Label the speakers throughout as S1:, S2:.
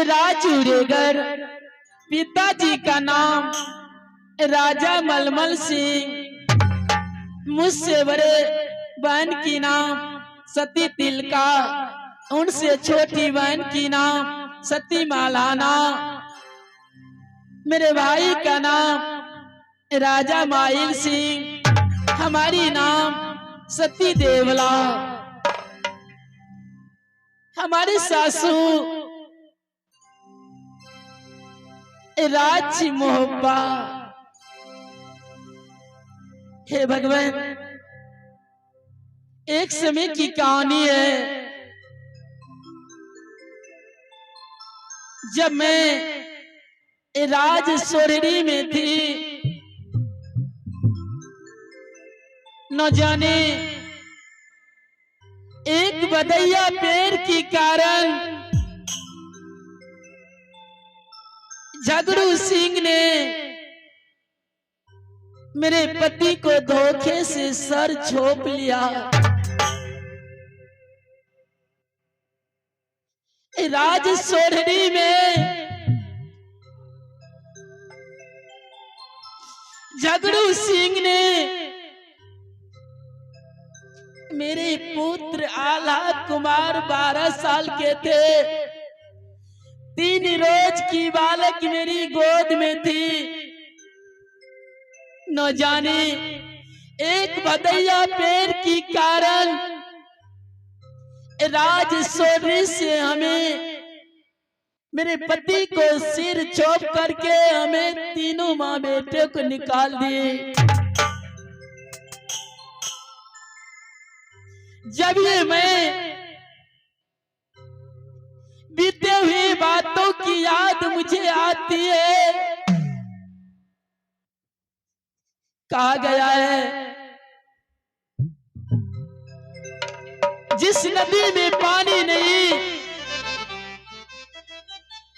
S1: राजू रेगर, पिताजी का नाम राजा मलमल सिंह, मुझसे बड़े बहन की नाम सती तिलका, उनसे छोटी बहन की नाम सती मालाना, मेरे भाई का नाम राजा माइल सिंह, हमारी नाम सती देवला, हमारी सासू राज मोहब्बा। हे भगवान, एक समय की कहानी है, जब मैं राज सोरड़ी में थी, न जाने एक बदैया पेड़ के कारण झगड़ू सिंह ने मेरे पति को धोखे से सर छोप लिया। राज सोरड़ी में झगड़ू सिंह ने मेरे पुत्र आह्लाद कुमार 12 साल के थे, 3 रोज की बालक मेरी गोद में थी, न जाने एक बदैया पेड़ की कारण राज सोरड़ी से हमें, मेरे पति को सिर चोप करके हमें तीनों माँ बेटे को निकाल दिए। जब ये मैं बीते हुई बातों की याद मुझे आती है, कहा गया है जिस नदी में पानी नहीं,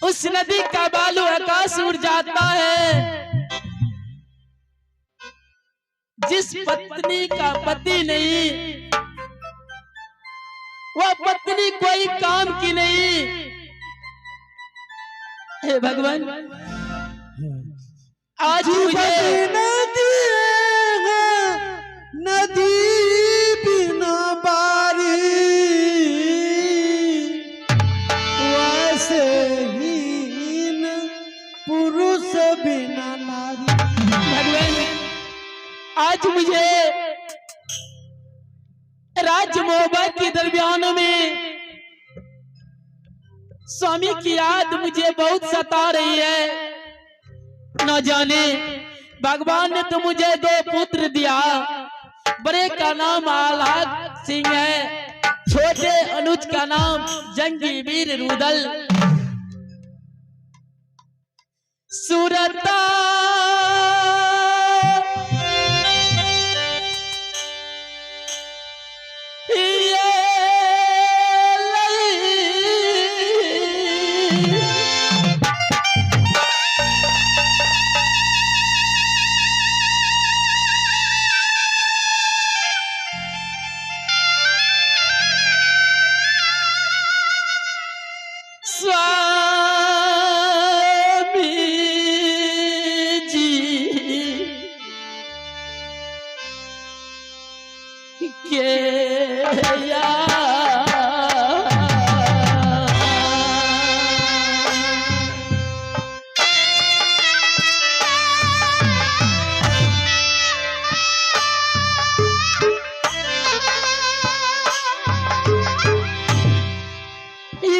S1: उस नदी का बालू आकाश उड़ जाता है। जिस पत्नी का पति नहीं, वह पत्नी कोई काम की नहीं। हे भगवान, आज मुझे
S2: नदी बिना बारी, वैसे हीन पुरुष बिना नारी।
S1: भगवान, आज मुझे राज मोहब्बत की दरमियानों में स्वामी की याद मुझे बहुत सता रही है। न जाने भगवान ने तो मुझे 2 पुत्र दिया, बड़े का नाम आह्लाद सिंह है, छोटे अनुज का नाम जंगी वीर रुदल। सूरता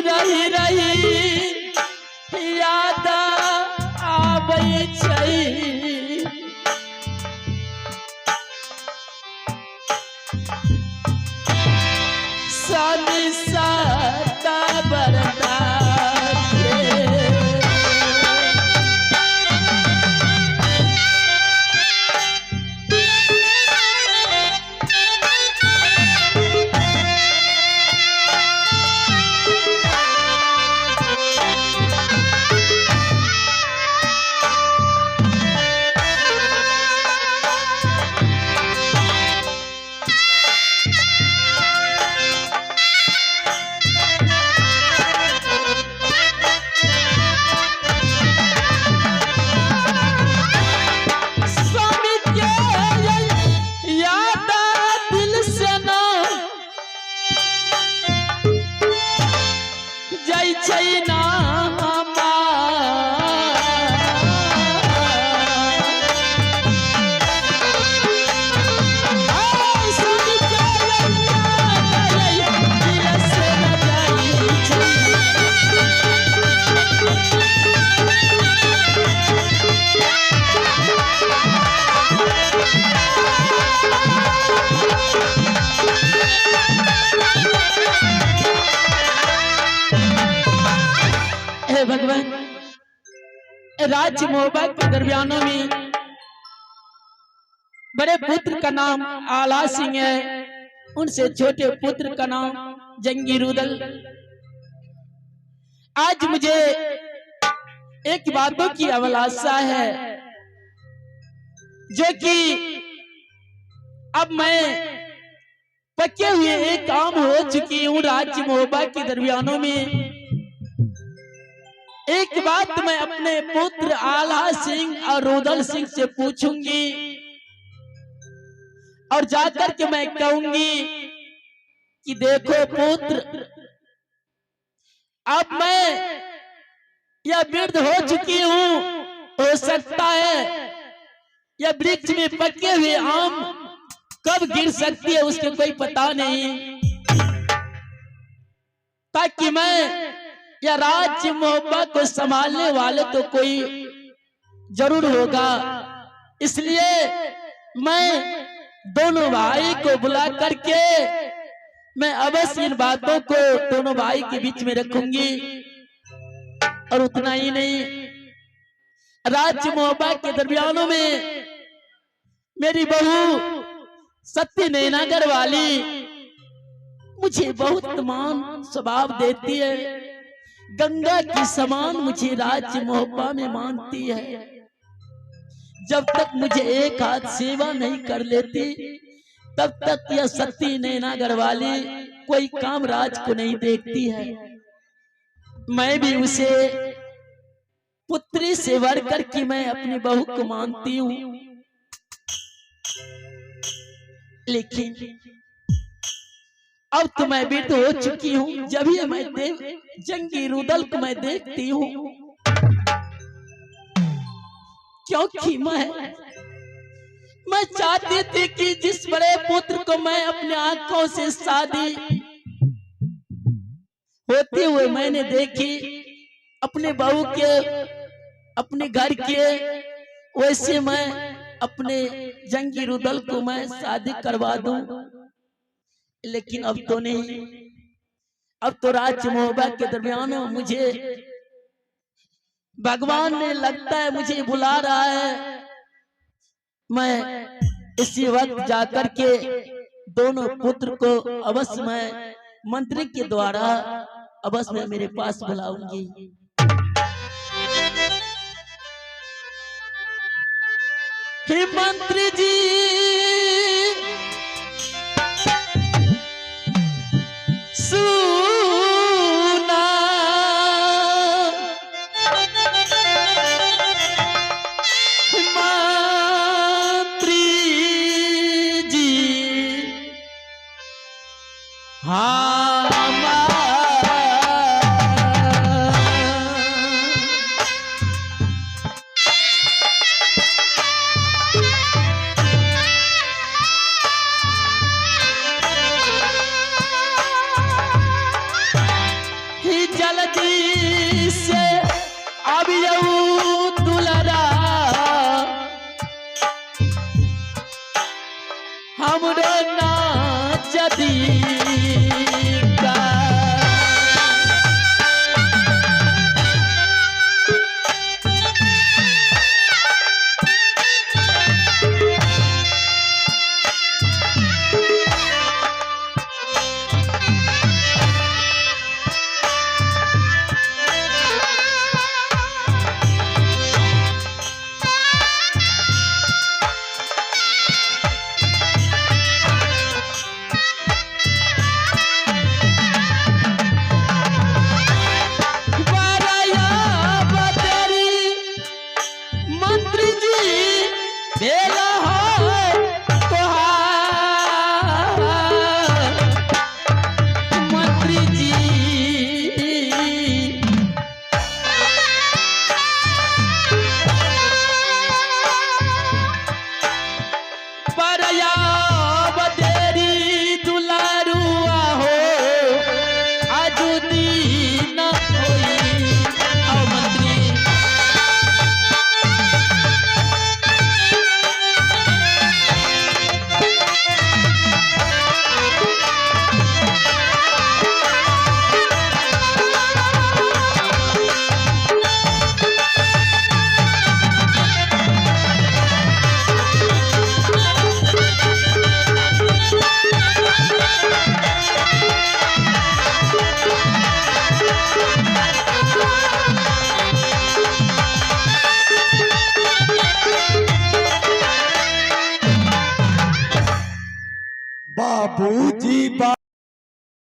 S1: रही रही याद आबै छै, स्वामी सता बरता राज्य मोहब्बत के दरमियानों में बड़े पुत्र का नाम आला सिंह है, उनसे छोटे पुत्र का नाम जंगी रुदल। आज मुझे एक बातों की अभिलाषा है, जो कि अब मैं पके हुए एक काम हो चुकी हूँ राज्य मोहब्बत के दरमियानों में। एक बात मैं अपने पुत्र आला सिंह और रुदल सिंह से पूछूंगी और जाकर के मैं कहूंगी कि देखो पुत्र, अब मैं यह वृद्ध हो चुकी हूँ, हो सकता है यह वृक्ष में पके हुए आम कब गिर सकती है उसके कोई पता नहीं, ताकि मैं या राज्य मोहब्बत को संभालने वाले तो कोई जरूर होगा। इसलिए मैं दोनों भाई को बुला करके मैं अवश्य इन बातों को दोनों भाई के बीच में रखूंगी। और उतना ही नहीं, राज्य मोहब्बत के दरमियानों में मेरी बहू सत्य नैनागर वाली मुझे बहुत मान स्वभाव देती है, गंगा की समान मुझे राज्य मोहब्बत में मानती है। जब तक मुझे एक हाथ सेवा नहीं कर लेती तब तक यह सती नैनागर वाली कोई काम राज को नहीं देखती है। मैं भी उसे पुत्री से बढ़कर कि मैं अपनी बहू को मानती हूँ, लेकिन अब तो मैं वृद्ध हो चुकी हूँ। जब ही मैं जंगी रुदल को मैं देखती हूँ, क्योंकि मैं चाहती थी कि जिस बड़े पुत्र को मैं अपने आंखों से शादी होते हुए मैंने देखी अपने बहू के अपने घर के, वैसे मैं अपने जंगी रुदल को मैं शादी करवा दूं। लेकिन अब तो नहीं, अब तो राज्य मोहब्बत के दरमियान मुझे भगवान ने लगता है मुझे बुला रहा है। मैं इसी वक्त जाकर के दोनों पुत्र को अवश्य मैं मंत्री के द्वारा अवश्य मैं मेरे पास बुलाऊंगी। हे मंत्री जी, जल्दी से अब यू दुलरा हमरो नाच दी का।
S2: बाबू